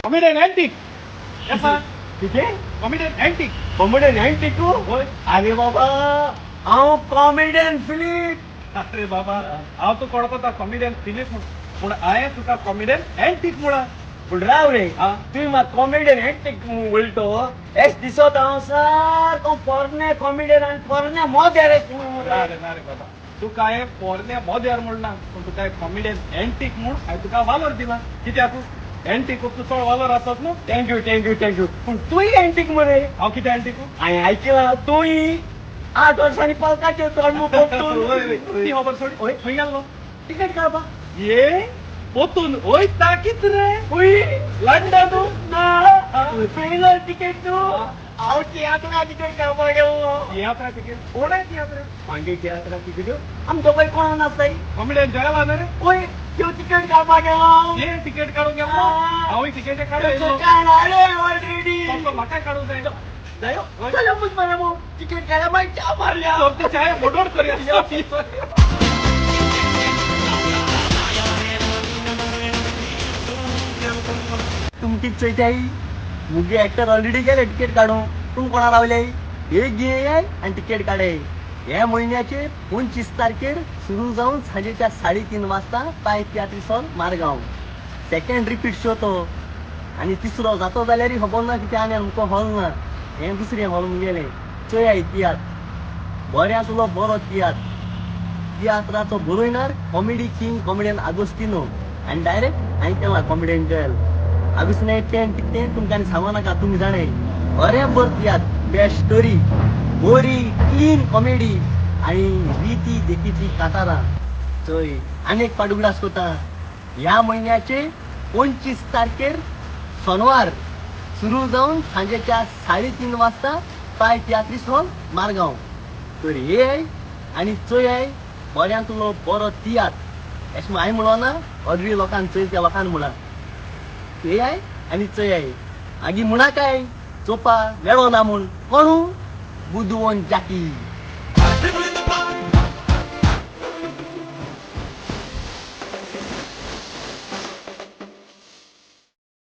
Comedian antique किती comedian antique comedian antique तू होय अरे बाबा हांव कॉमेडियन फिलीप अरे बाबा हांव तू कोळपता कॉमेडियन फिलीप म्हणून पूण हांवें तुका कॉमेडियन अँटिक म्हणा पूण राव रे हा? तुम्ही म्हाका कॉमेडियन अँटिक उलटो एस दिसत हांव सारको पोरणे कॉमेडियन आनी पोरणे मोद्या रे तूं ना रे बाबा तुका हांवें पोरण्या मोद्यार म्हणना पूण तुका कॉमेडियन अँटिक म्हूण हांवें तुका वालोर दिला कित्याक अँटिक तूं चड वालोर आसत न्हू थँक्यू पूण तूंय अँटिक मरे हांव कितें अँटिक हांवें आयकलां तूंय 8 वर्सांनी पालकाचेर तोंड ती खबर सोडी होय. खंय गेल्लो टिकेट काडपाक ये पोतून वय ताकीच रे उय लंडन पयलो टिकेट तूं हांव तियात्रा टिकेट काडपाक गेल्लो तियात्रा तिकेट कोण आहे तियात्रा मागे तियात्रा टिकेट आमचो पळय कोण नासताय कॉमेडियन जगाला ना रे ओय त्यो टिकेट काडपाक गेलो ये तिकेट काढून गेलो हांवूय तिकेट काडून ऑलरेडी म्हाका काढूंक जाय जायो चलो मुझ मरे टिकेट काडा मागीर च्या मारल्या सोबती चाय मोडोड करूया तुमची चैताई मुगे एक्टर ऑलरेडी गेले टिकेट काढून तू कोणा रावले हे घे आणि टिकेट काढे या महिन्याचे 25 तारखेर सुरू जाऊन सांजेच्या 3:30 वाजता पाय तियात्रीस hall Margao second repeat show तो आणि तिसरो जातो जाल्यार खबर ना कितें आनी आमकां हॉल ना हे दुसरे हॉल मुगेले चोय तियात्र बऱ्यांतलो बरो तियात्राचो बरोयणार कॉमेडी किंग कॉमेडियन आगोस्टिनो आणि डायरेक्ट हांवें केला कॉमेडियन जयल आगोस्टिनो तें तुमकां सांगू नाका तुमी जाणे बरें बर तियात्र बेस्ट स्टोरी बोरी क्लीन कॉमेडी आणि रिती देखीची कातारां चोय आनीक पाडुगडास कोता ह्या महिन्याचे 25 तारखेर सोनवार सुरू जाऊन सांजेच्या 3:30 वाजता पाय तियात्रीस हॉल मारगांव तर ये आणि चोय बऱ्यांतलो बरो तियात्र अशें हांवें म्हणलो ना ऑलरेडी लोकांक चोयच्या लोकांक म्हणा हे आणि चोय आगी म्हणा काय चोपा मेळो ना म्हूण कोणू बुदवण जाकी